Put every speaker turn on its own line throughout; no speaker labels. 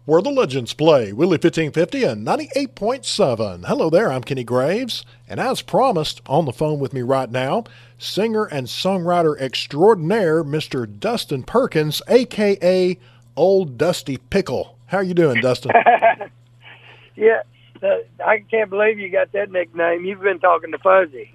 Where the legends play. Willie 1550 and 98.7. Hello there, I'm Kenny Graves, and as promised, on the phone with me right now, singer and songwriter extraordinaire, Mr. Dustin Perkins, a.k.a. Old Dusty Pickle. How are you doing, Dustin?
Yeah, I can't believe you got that nickname. You've been talking to Fuzzy.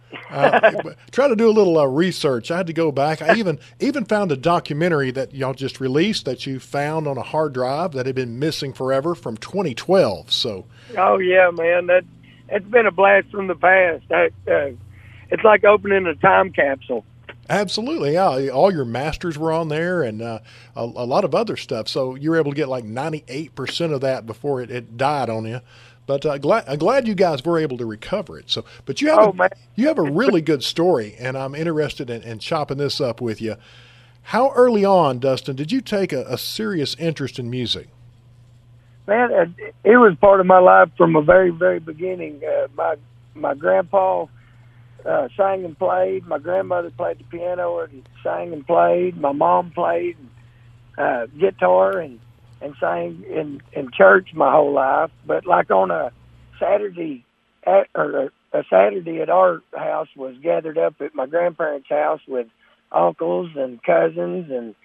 Try to do a little research. I had to go back. I even found a documentary that y'all just released that you found on a hard drive that had been missing forever from 2012. So.
Oh yeah, man, it's been a blast from the past. It's like opening a time capsule.
Absolutely, yeah. All your masters were on there, and a lot of other stuff. So you were able to get like 98% of that before it died on you. But glad you guys were able to recover it. So, but you have a really good story, and I'm interested in chopping this up with you. How early on, Dustin, did you take a serious interest in music?
Man, it was part of my life from a very, very beginning. My grandpa sang and played. My grandmother played the piano and sang and played. My mom played guitar and sang in church my whole life. But like on a Saturday a Saturday at our house was gathered up at my grandparents' house with uncles and cousins and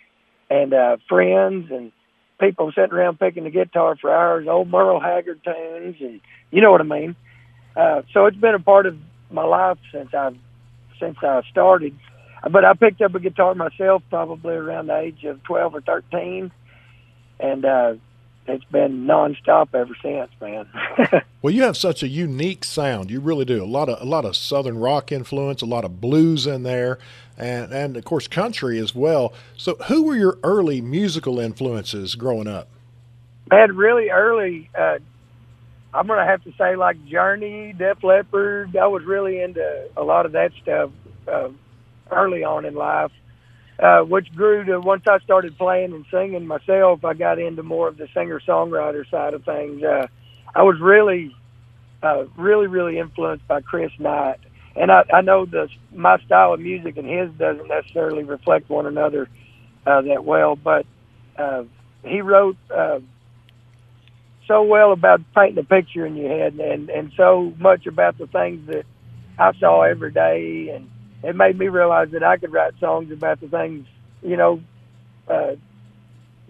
friends and people sitting around picking the guitar for hours, old Merle Haggard tunes, and you know what I mean. So it's been a part of my life since I started. But I picked up a guitar myself probably around the age of 12 or 13. And it's been nonstop ever since, man.
Well, you have such a unique sound. You really do. A lot of Southern rock influence, a lot of blues in there, and of course country as well. So, who were your early musical influences growing up?
Man, really early. I'm gonna have to say like Journey, Def Leppard. I was really into a lot of that stuff early on in life. Which grew to once I started playing and singing myself, I got into more of the singer-songwriter side of things. I was really influenced by Chris Knight. And I know my style of music and his doesn't necessarily reflect one another that well, but he wrote so well about painting a picture in your head and so much about the things that I saw every day, and it made me realize that I could write songs about the things,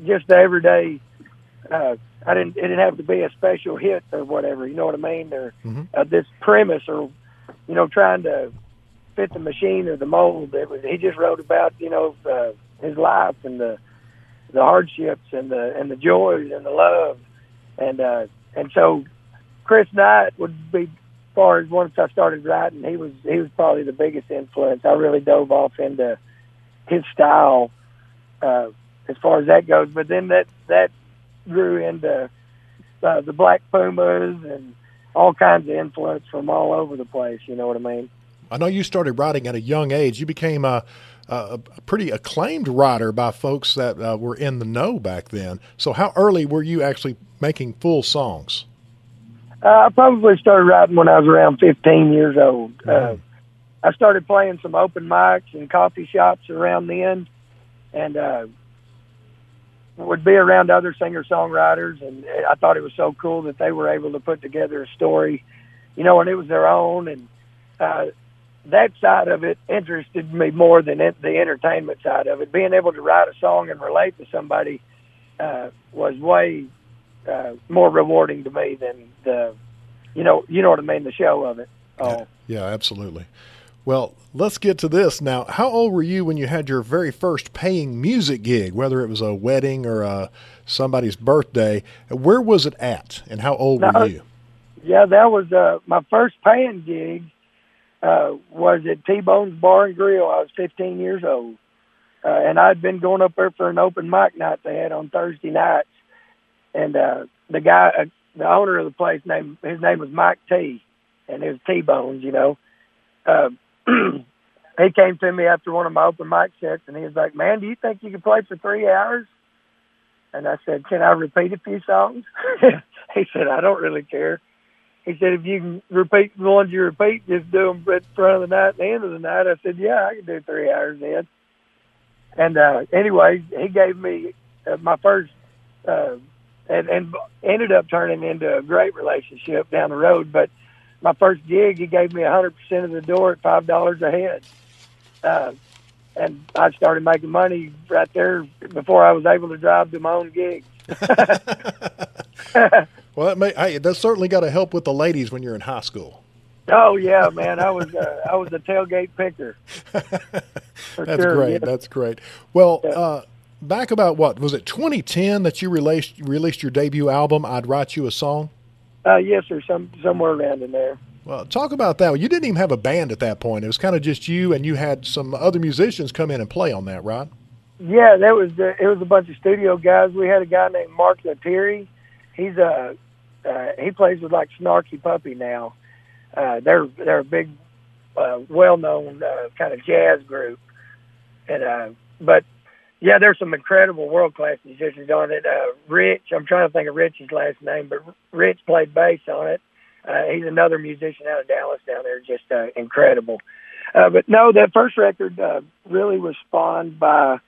just the everyday. It didn't have to be a special hit or whatever, you know what I mean? Or this premise or, trying to fit the machine or the mold. He just wrote about, his life and the hardships and the joys and the love. And so Chris Knight would be, as far as once I started writing, he was probably the biggest influence. I really dove off into his style as far as that goes. But then that grew into the Black Pumas and all kinds of influence from all over the place. You know what I mean?
I know you started writing at a young age. You became a pretty acclaimed writer by folks that were in the know back then. So how early were you actually making full songs?
I probably started writing when I was around 15 years old. I started playing some open mics and coffee shops around then, and would be around other singer-songwriters, and I thought it was so cool that they were able to put together a story, and it was their own, and that side of it interested me more than the entertainment side of it. Being able to write a song and relate to somebody was way more rewarding to me than you know what I mean, the show of it. Oh.
Yeah, absolutely. Well, let's get to this now. How old were you when you had your very first paying music gig, whether it was a wedding or somebody's birthday? Where was it at, and how old were you?
Yeah, that was my first paying gig was at T-Bone's Bar and Grill. I was 15 years old, and I'd been going up there for an open mic night they had on Thursday nights. And the guy, the owner of the place, his name was Mike T, and it was T-Bones, He came to me after one of my open mic sets, and he was like, "Man, do you think you could play for 3 hours?" And I said, "Can I repeat a few songs?" He said, "I don't really care." He said, "If you can repeat the ones you repeat, just do them at the front of the night and the end of the night." I said, "Yeah, I can do 3 hours then." And anyway, he gave me my first and ended up turning into a great relationship down the road. But my first gig, he gave me 100% of the door at $5 a head. And I started making money right there before I was able to drive to my own gigs.
Well, that's certainly got to help with the ladies when you're in high school.
Oh yeah, man, I was a tailgate picker.
That's
sure,
great.
yeah.
That's great. Well,
Yeah.
back about what was it 2010 that you released your debut album? I'd Write You a Song.
Yes, sir, somewhere around in there.
Well, talk about that. You didn't even have a band at that point. It was kind of just you, and you had some other musicians come in and play on that, right?
Yeah, it was a bunch of studio guys. We had a guy named Mark Lettieri. He plays with like Snarky Puppy now. They're a big, well-known kind of jazz group, but yeah, there's some incredible world-class musicians on it. Rich, I'm trying to think of Rich's last name, but Rich played bass on it. He's another musician out of Dallas down there, just incredible. But no, that first record really was spawned by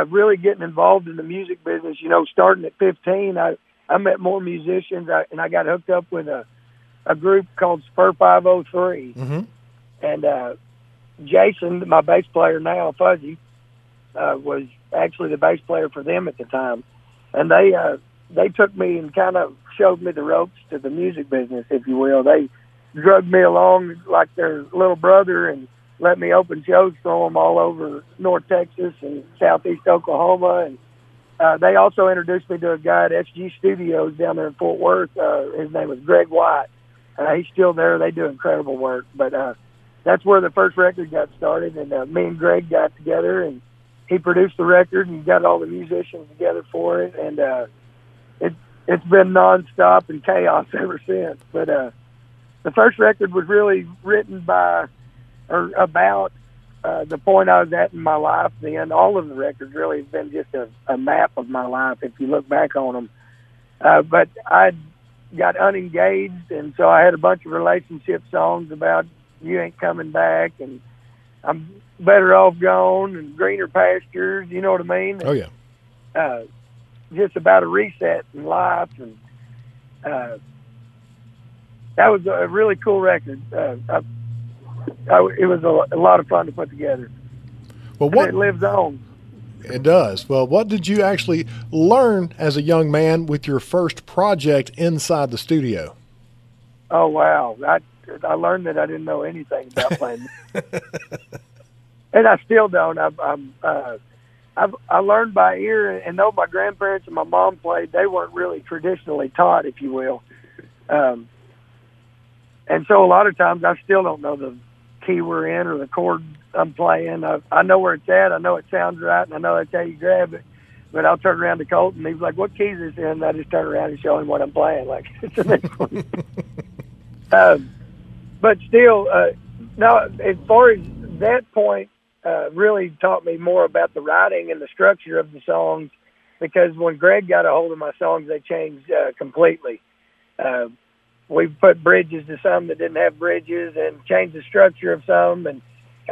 really getting involved in the music business. Starting at 15, I met more musicians, and I got hooked up with a group called Spur 503.
Mm-hmm.
And Jason, my bass player now, Fuzzy, was actually the bass player for them at the time. And they took me and kind of showed me the ropes to the music business, if you will. They drugged me along like their little brother and let me open shows for them all over North Texas and Southeast Oklahoma. And they also introduced me to a guy at SG Studios down there in Fort Worth. His name was Greg White. He's still there. They do incredible work. But that's where the first record got started. And me and Greg got together, and he produced the record and got all the musicians together for it. And it's been nonstop and chaos ever since. But the first record was really written by or about the point I was at in my life. Then all of the records really have been just a map of my life if you look back on them. But I got unengaged, and so I had a bunch of relationship songs about you ain't coming back, and I'm better off gone, and greener pastures. You know what I mean?
Oh yeah.
Just about a reset in life, and that was a really cool record. It was a lot of fun to put together.
Well,
it lives on.
It does. Well, what did you actually learn as a young man with your first project inside the studio?
Oh wow! I learned that I didn't know anything about playing, and I still don't. I learned by ear, and though my grandparents and my mom played, they weren't really traditionally taught, if you will. And so a lot of times I still don't know the key we're in or the chord I'm playing. I know where it's at. I know it sounds right, and I know that's how you grab it. But I'll turn around to Colton, and he's like, "What key is this in?" And I just turn around and show him what I'm playing. Like, it's the next one. But still, no, as far as that point, really taught me more about the writing and the structure of the songs, because when Greg got a hold of my songs, they changed completely. We put bridges to some that didn't have bridges and changed the structure of some, and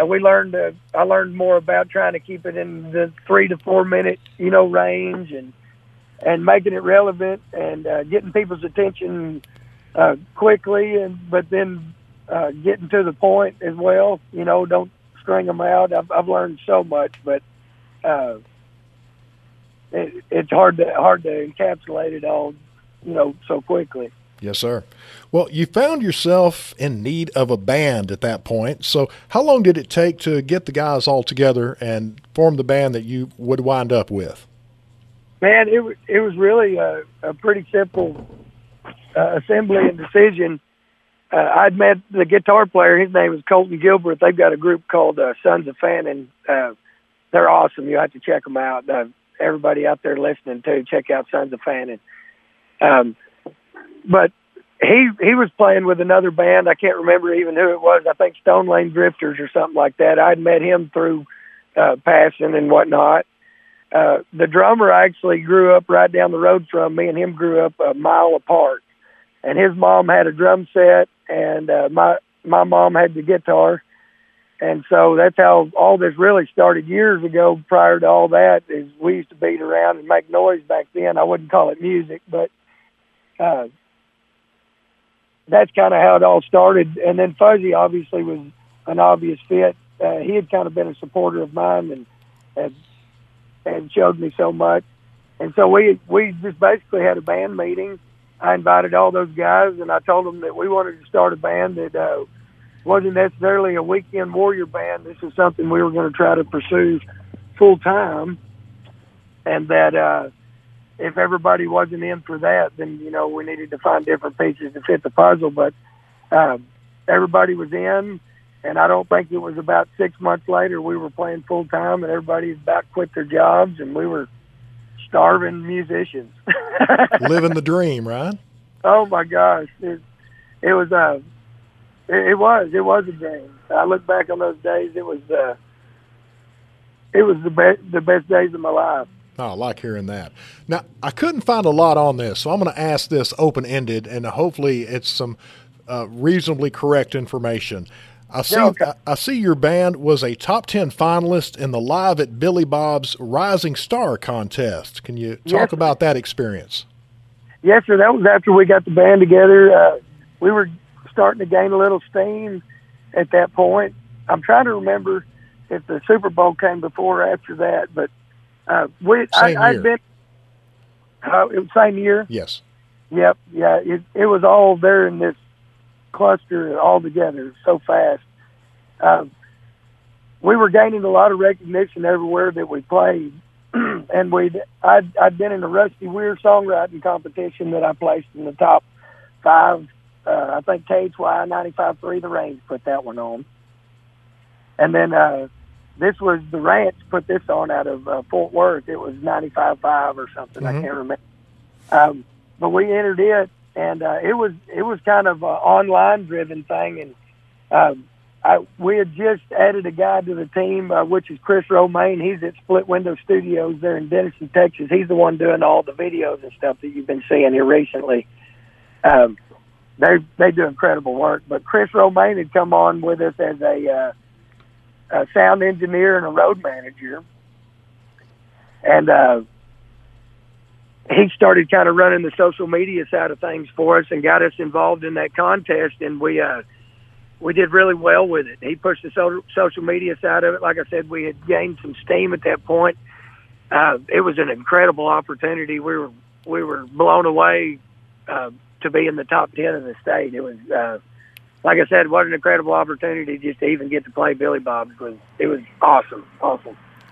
we learned. I learned more about trying to keep it in the 3 to 4 minute, range, and making it relevant and getting people's attention quickly, but then getting to the point as well. Don't string them out. I've learned so much, but it's hard to encapsulate it all, so quickly.
Yes, sir. Well, you found yourself in need of a band at that point. So how long did it take to get the guys all together and form the band that you would wind up with?
Man, it was really a pretty simple assembly and decision. I'd met the guitar player. His name is Colton Gilbert. They've got a group called Sons of Fannin. They're awesome. You have to check them out. Everybody out there listening, too, check out Sons of Fannin. But he was playing with another band. I can't remember even who it was. I think Stone Lane Drifters or something like that. I'd met him through passing and whatnot. The drummer I actually grew up right down the road from. Me and him grew up a mile apart. And his mom had a drum set, and my mom had the guitar. And so that's how all this really started years ago. Prior to all that, is we used to beat around and make noise back then. I wouldn't call it music, but that's kind of how it all started. And then Fuzzy obviously was an obvious fit. He had kind of been a supporter of mine and showed me so much. And so we just basically had a band meeting. I invited all those guys, and I told them that we wanted to start a band that wasn't necessarily a weekend warrior band. This is something we were going to try to pursue full time, and that if everybody wasn't in for that, then, you know, we needed to find different pieces to fit the puzzle. But everybody was in, and I don't think it was about 6 months later we were playing full time, and everybody had about quit their jobs, and we were starving musicians.
Living the dream, right?
Oh my gosh. It was a dream. I look back on those days. It was the best days of my life.
Oh, I like hearing that. Now, I couldn't find a lot on this, so I'm going to ask this open-ended, and hopefully it's some reasonably correct information. I see your band was a top 10 finalist in the Live at Billy Bob's Rising Star contest. Can you talk about that experience?
Yes, sir. That was after we got the band together. We were starting to gain a little steam at that point. I'm trying to remember if the Super Bowl came before or after that, but I'd been. It was same year.
Yes.
Yep. Yeah. It was all there in this cluster all together so fast. We were gaining a lot of recognition everywhere that we played, and I'd been in a Rusty Weir songwriting competition that I placed in the top 5. I think KHY 95.3 The Range put that one on, and then this was the Ranch put this on out of Fort Worth. It was 95.5 or something. Mm-hmm. I can't remember. But we entered it, and it was kind of an online driven thing, and we had just added a guy to the team, which is Chris Romaine. He's at Split Window Studios there in Denison, Texas. He's the one doing all the videos and stuff that you've been seeing here recently. They do incredible work. But Chris Romaine had come on with us as a sound engineer and a road manager, and he started kind of running the social media side of things for us and got us involved in that contest, and we did really well with it. He pushed the social media side of it. Like I said, we had gained some steam at that point. It was an incredible opportunity. We were blown away to be in the top 10 in the state. It was, like I said, what an incredible opportunity just to even get to play Billy Bob's. It was awesome.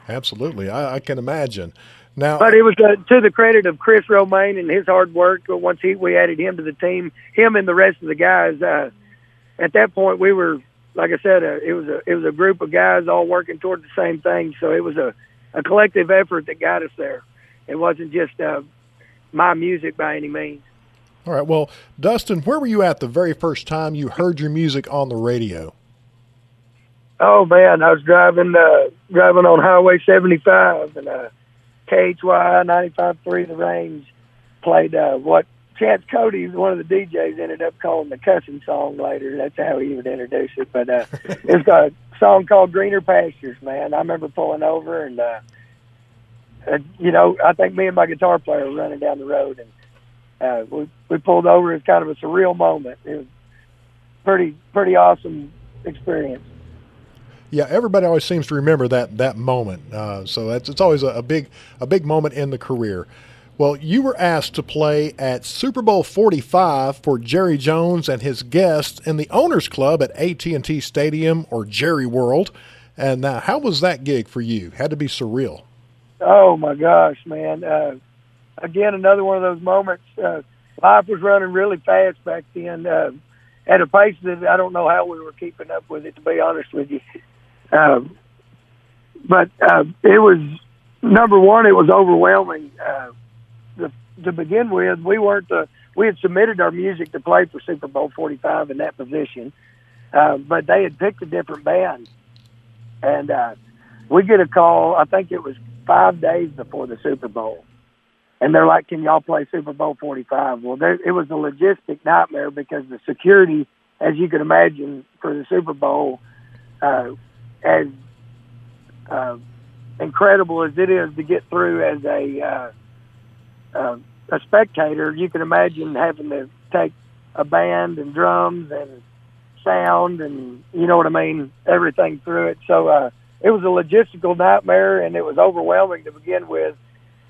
Absolutely. I can imagine. Now,
but it was to the credit of Chris Romaine and his hard work. But once we added him to the team, him and the rest of the guys, at that point we were, like I said, it was a group of guys all working toward the same thing. So it was a collective effort that got us there. It wasn't just my music by any means.
All right. Well, Dustin, where were you at the very first time you heard your music on the radio?
Oh man, I was driving on Highway 75, and KHY 95.3 The Range played what Chance Cody, one of the DJs, ended up calling the cussing song later. That's how he would introduce it. But it's a song called Greener Pastures, man. I remember pulling over, and I think me and my guitar player were running down the road, and we pulled over. It's kind of a surreal moment. It was pretty awesome experience.
Yeah, everybody always seems to remember that moment. So it's always a big moment in the career. Well, you were asked to play at Super Bowl 45 for Jerry Jones and his guests in the Owners Club at AT&T Stadium, or Jerry World. And how was that gig for you? Had to be surreal.
Oh my gosh, man! Again, another one of those moments. Life was running really fast back then, at a pace that I don't know how we were keeping up with it, to be honest with you. But it was, number one, it was overwhelming. To begin with, we had submitted our music to play for Super Bowl 45 in that position, but they had picked a different band. And we get a call, I think it was 5 days before the Super Bowl. And they're like, can y'all play Super Bowl 45? Well, it was a logistic nightmare because the security, as you can imagine, for the Super Bowl, as incredible as it is to get through as a spectator, you can imagine having to take a band and drums and sound and, you know what I mean, everything through it. So it was a logistical nightmare, and it was overwhelming to begin with,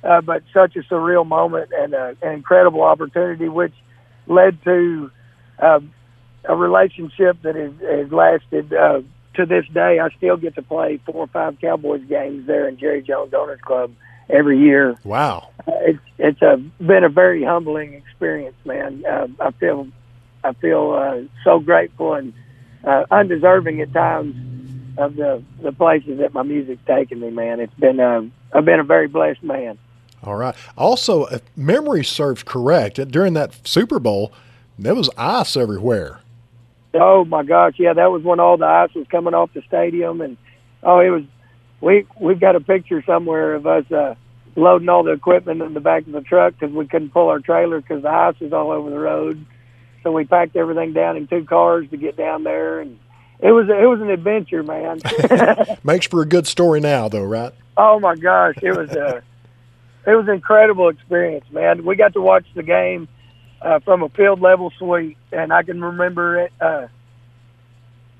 but such a surreal moment and an incredible opportunity, which led to a relationship that has lasted to this day. I still get to play 4 or 5 Cowboys games there in Jerry Jones Owners Club every year.
Wow.
It's been a very humbling experience, man. I feel so grateful and undeserving at times of the places that my music's taken me, man. It's been I've been a very blessed man.
All right. Also, if memory serves correct, during that Super Bowl, there was ice everywhere.
Oh my gosh, yeah, that was when all the ice was coming off the stadium, and it was. We've got a picture somewhere of us loading all the equipment in the back of the truck because we couldn't pull our trailer because the ice was all over the road. So we packed everything down in 2 cars to get down there, and it was an adventure, man.
Makes for a good story now, though, right?
Oh my gosh, it was an incredible experience, man. We got to watch the game from a field level suite, and I can remember it, the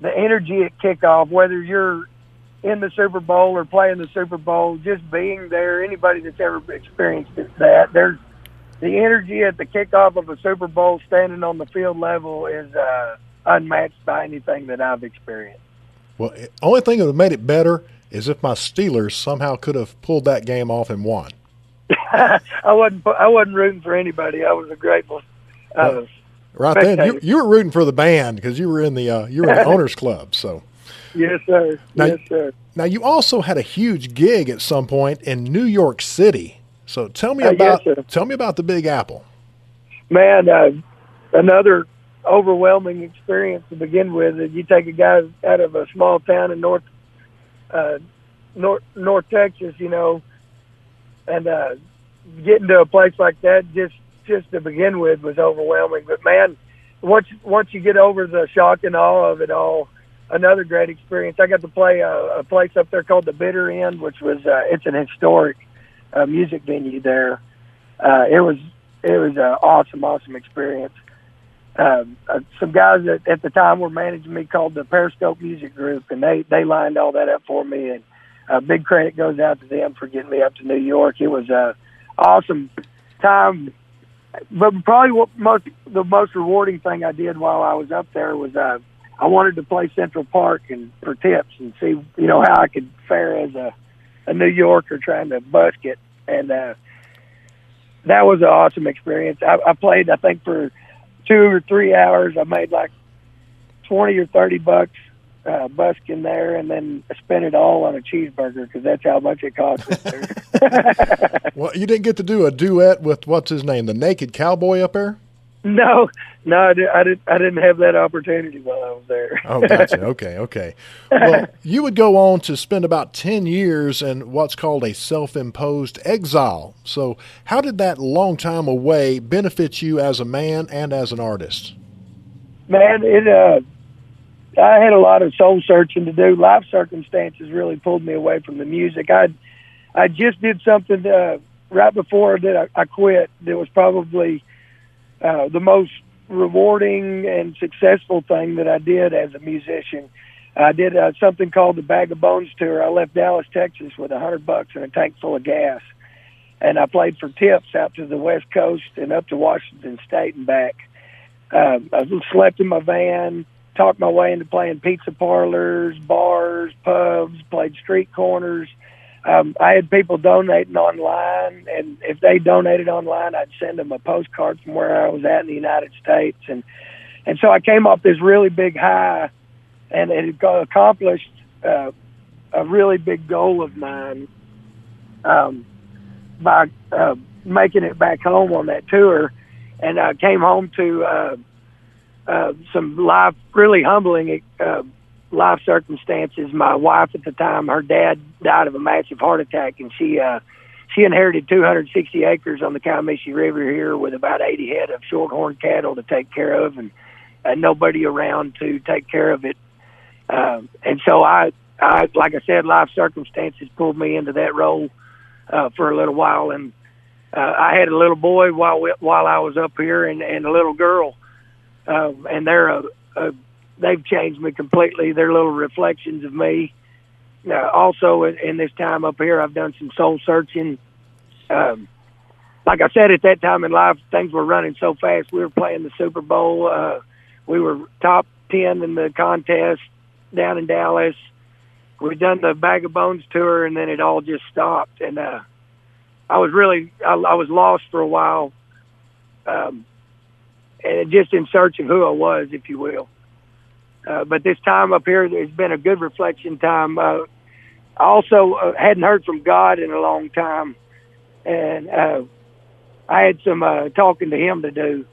energy at kickoff, whether you're in the Super Bowl or playing the Super Bowl, just being there. Anybody that's ever experienced that, there's the energy at the kickoff of a Super Bowl standing on the field level is unmatched by anything that I've experienced.
Well, the only thing that would have made it better is if my Steelers somehow could have pulled that game off and won.
I wasn't rooting for anybody. I was a grateful
right
spectator.
then. You were rooting for the band because you were in the owners club. So.
Yes, sir. Yes, sir.
Now, you also had a huge gig at some point in New York City. So tell me about the Big Apple.
Man, another overwhelming experience to begin with. You take a guy out of a small town in North Texas, you know, and getting to a place like that just to begin with was overwhelming. But man, once you get over the shock and awe of it all, another great experience. I got to play a place up there called the Bitter End, which was it's an historic music venue there. It was an awesome experience. Some guys at the time were managing me called the Periscope Music Group, and they lined all that up for me. And big credit goes out to them for getting me up to New York. It was a awesome time. But probably the most rewarding thing I did while I was up there was I wanted to play Central Park and for tips and see, you know, how I could fare as a New Yorker trying to busk it. And that was an awesome experience. I played, I think, for 2 or 3 hours. I made like $20 or $30 busking there, and then I spent it all on a cheeseburger because that's how much it cost us there.
Well, you didn't get to do a duet with, what's his name, the Naked Cowboy up there?
No, I didn't have that opportunity while I was there.
Oh, gotcha. Okay. Well, you would go on to spend about 10 years in what's called a self-imposed exile. So how did that long time away benefit you as a man and as an artist?
Man, I had a lot of soul searching to do. Life circumstances really pulled me away from the music. I just did something right before that I quit. That was probably the most rewarding and successful thing that I did as a musician. I did something called the Bag of Bones tour. I left Dallas, Texas with $100 and a tank full of gas. And I played for tips out to the West Coast and up to Washington State and back. I slept in my van, talked my way into playing pizza parlors, bars, pubs, played street corners. I had people donating online, and if they donated online, I'd send them a postcard from where I was at in the United States. And so I came off this really big high, and it had accomplished a really big goal of mine by making it back home on that tour. And I came home to some really humbling life circumstances. My wife at the time, her dad died of a massive heart attack, and she inherited 260 acres on the Comanche River here with about 80 head of shorthorn cattle to take care of, and nobody around to take care of it. And so I like I said, life circumstances pulled me into that role for a little while, and I had a little boy while I was up here, and a little girl, and they've changed me completely. They're little reflections of me. Also, in this time up here, I've done some soul searching. Like I said, at that time in life, things were running so fast. We were playing the Super Bowl. We were top 10 in the contest down in Dallas. We'd done the Bag of Bones tour, and then it all just stopped. And I was lost for a while, and just in search of who I was, if you will. But this time up here has been a good reflection time. I also hadn't heard from God in a long time, and I had some talking to Him to do.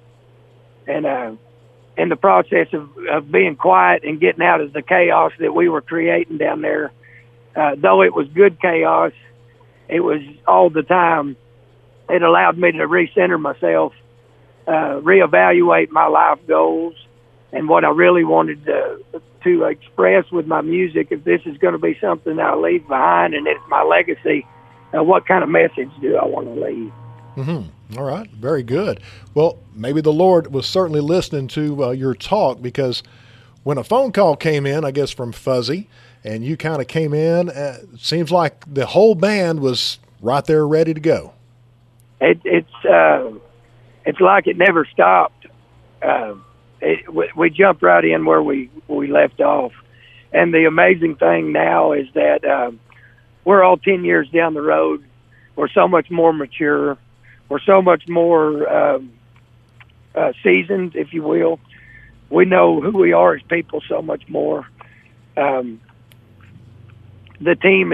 And in the process of being quiet and getting out of the chaos that we were creating down there, though it was good chaos, it was all the time. It allowed me to recenter myself, reevaluate my life goals, and what I really wanted to express with my music. If this is going to be something I'll leave behind and it's my legacy, what kind of message do I want to leave?
Mm-hmm. All right. Very good. Well, maybe the Lord was certainly listening to your talk, because when a phone call came in, I guess from Fuzzy, and you kind of came in, it seems like the whole band was right there ready to go.
It's like it never stopped. We jumped right in where we left off. And the amazing thing now is that we're all 10 years down the road. We're so much more mature. We're so much more seasoned, if you will. We know who we are as people so much more. The team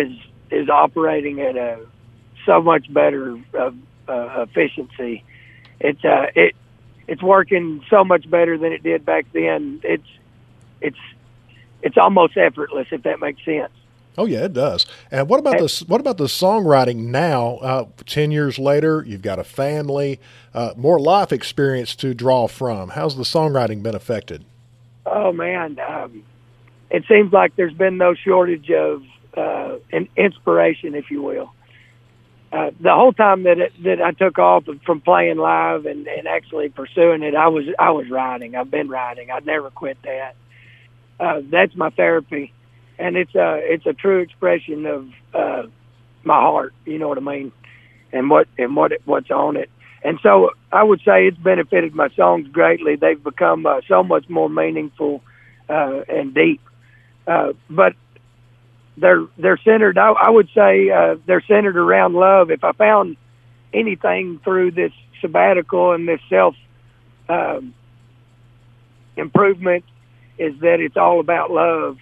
is operating at a so much better efficiency. It's working so much better than it did back then. It's almost effortless, if that makes sense.
Oh yeah, it does. And what about the songwriting now? 10 years later, you've got a family, more life experience to draw from. How's the songwriting been affected?
Oh man, it seems like there's been no shortage of inspiration, if you will. The whole time that I took off from playing live and actually pursuing it, I was writing. I've been writing. I'd never quit that. That's my therapy, and it's a true expression of my heart. You know what I mean, and what's on it. And so I would say it's benefited my songs greatly. They've become so much more meaningful and deep. But they're centered. I would say they're centered around love. If I found anything through this sabbatical and this self improvement, is that it's all about love,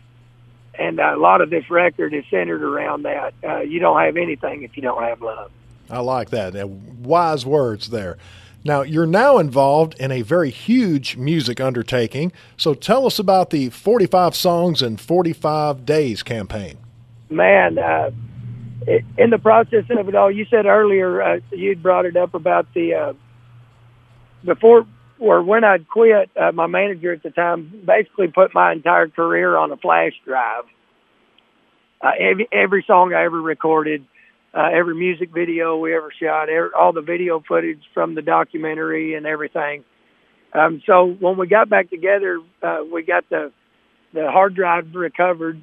and a lot of this record is centered around that. You don't have anything if you don't have love.
I like that. Wise words there. Now, you're now involved in a very huge music undertaking, so tell us about the 45 Songs in 45 Days campaign.
Man, in the process of it all, you said earlier, you'd brought it up about the before or when I'd quit, my manager at the time basically put my entire career on a flash drive. Every song I ever recorded, every music video we ever shot, all the video footage from the documentary and everything. So when we got back together, we got the hard drive recovered.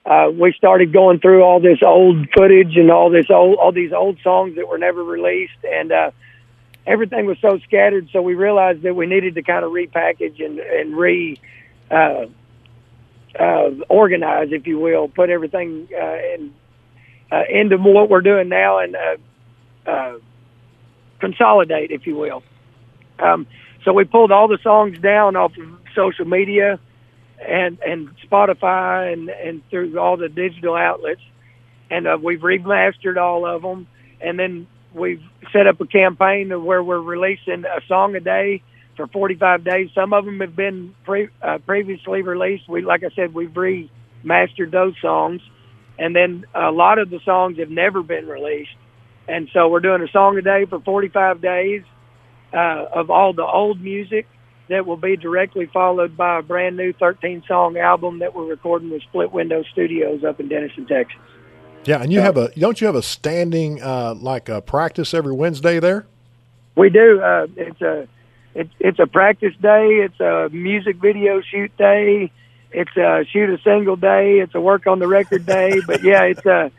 We started going through all this old footage and all these old songs that were never released, and everything was so scattered. So we realized that we needed to kind of repackage and organize, if you will, put everything into what we're doing now and consolidate, if you will. So we pulled all the songs down off of social media and Spotify and through all the digital outlets, and we've remastered all of them, and then we've set up a campaign where we're releasing a song a day for 45 days. Some of them have been previously released. Like I said, we've remastered those songs, and then a lot of the songs have never been released, and so we're doing a song a day for 45 days of all the old music that will be directly followed by a brand new 13-song album that we're recording with Split Window Studios up in Denison, Texas.
Yeah, and don't you have a standing practice every Wednesday there?
We do. It's a practice day. It's a music video shoot day. It's a shoot a single day. It's a work on the record day. But yeah,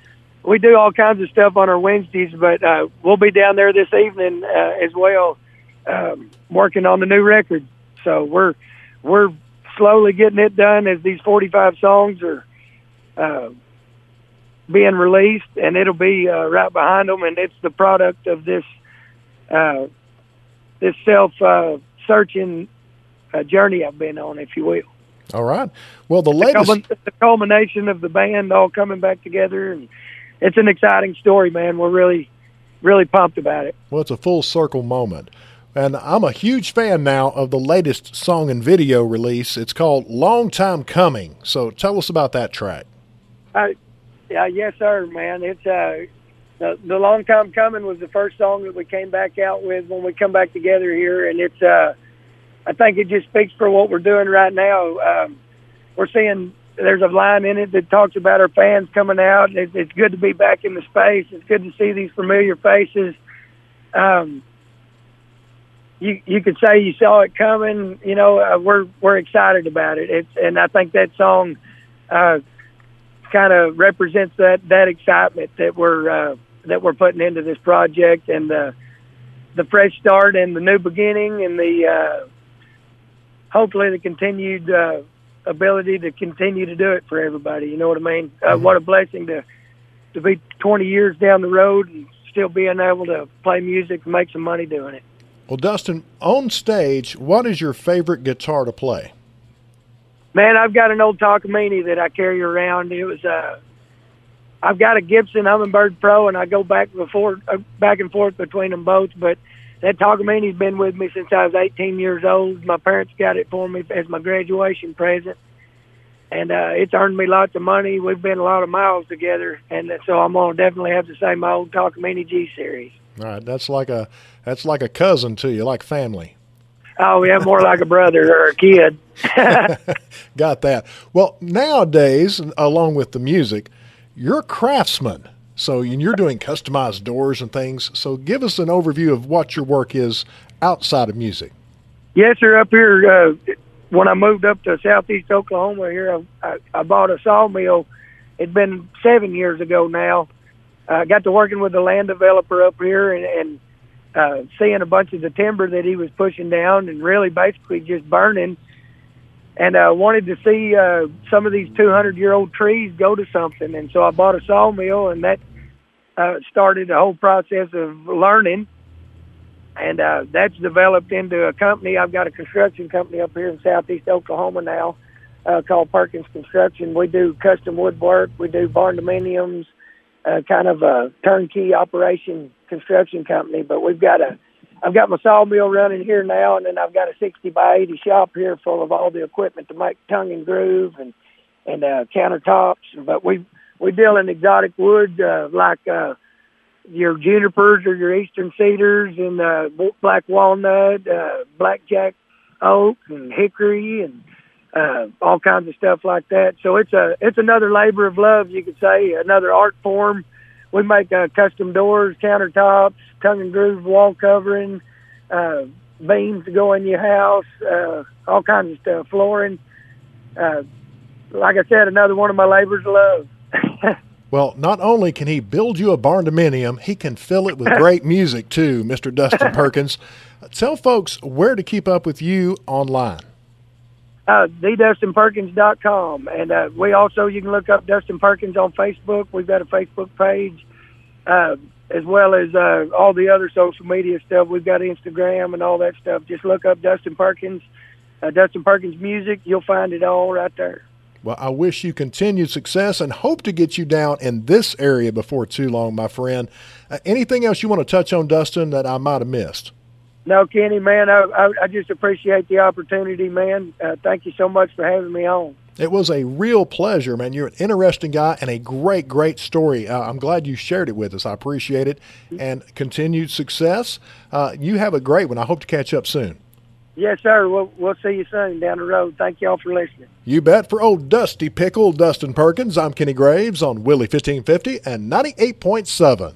we do all kinds of stuff on our Wednesdays. But we'll be down there this evening as well, working on the new record. So we're slowly getting it done as these 45 songs are being released, and it'll be right behind them. And it's the product of this self-searching journey I've been on, if you will.
All right. Well, the
culmination of the band all coming back together, and it's an exciting story, man. We're really, really pumped about it.
Well, it's a full circle moment. And I'm a huge fan now of the latest song and video release. It's called Long Time Coming. So tell us about that track.
Yes, sir, man. It's the Long Time Coming was the first song that we came back out with when we come back together here, and it's I think it just speaks for what we're doing right now. We're seeing there's a line in it that talks about our fans coming out. It's good to be back in the space. It's good to see these familiar faces. You could say you saw it coming. You know, we're excited about it. And I think that song kind of represents that excitement that we're putting into this project, and the fresh start and the new beginning, and the hopefully the continued ability to continue to do it for everybody. You know what I mean? What a blessing to be 20 years down the road and still being able to play music and make some money doing it.
Well, Dustin, on stage, what is your favorite guitar to play?
Man, I've got an old Takamine that I carry around. It was I've got a Gibson Hummingbird Pro, and I go back and forth between them both. But that Takamine's been with me since I was 18 years old. My parents got it for me as my graduation present, and it's earned me lots of money. We've been a lot of miles together, and so I'm gonna definitely have to say my old Takamine G series.
All right, that's like a cousin to you, like family.
Oh, yeah, more like a brother or a kid.
Got that. Well, nowadays, along with the music, you're a craftsman. So you're doing customized doors and things. So give us an overview of what your work is outside of music.
Yes, sir. Up here, when I moved up to southeast Oklahoma here, I bought a sawmill. It'd been 7 years ago now. I got to working with a land developer up here and seeing a bunch of the timber that he was pushing down and really basically just burning. And I wanted to see some of these 200-year-old trees go to something. And so I bought a sawmill, and that started the whole process of learning. And that's developed into a company. I've got a construction company up here in southeast Oklahoma now called Perkins Construction. We do custom woodwork. We do barn dominiums, kind of a turnkey operation construction company. But I've got my sawmill running here now, and then I've got a 60 by 80 shop here full of all the equipment to make tongue and groove and countertops. But we deal in exotic wood like your junipers or your eastern cedars and black walnut, blackjack oak and hickory and all kinds of stuff like that. So it's another labor of love, you could say, another art form. We make custom doors, countertops, tongue and groove wall covering, beams to go in your house, all kinds of stuff, flooring. Like I said, another one of my labors of love.
Well, not only can he build you a barn dominium, he can fill it with great music too, Mr. Dustin Perkins. Tell folks where to keep up with you online.
TheDustinPerkins.com. And you can look up Dustin Perkins on Facebook. We've got a Facebook page, as well as all the other social media stuff. We've got Instagram and all that stuff. Just look up Dustin Perkins, Dustin Perkins Music. You'll find it all right there.
Well, I wish you continued success and hope to get you down in this area before too long, my friend. Anything else you want to touch on, Dustin, that I might have missed?
No, Kenny, man, I just appreciate the opportunity, man. Thank you so much for having me on.
It was a real pleasure, man. You're an interesting guy and a great, great story. I'm glad you shared it with us. I appreciate it. And continued success. You have a great one. I hope to catch up soon.
Yes, sir. We'll see you soon down the road. Thank y'all for listening.
You bet. For old Dusty Pickle, Dustin Perkins, I'm Kenny Graves on Willie 1550 and 98.7.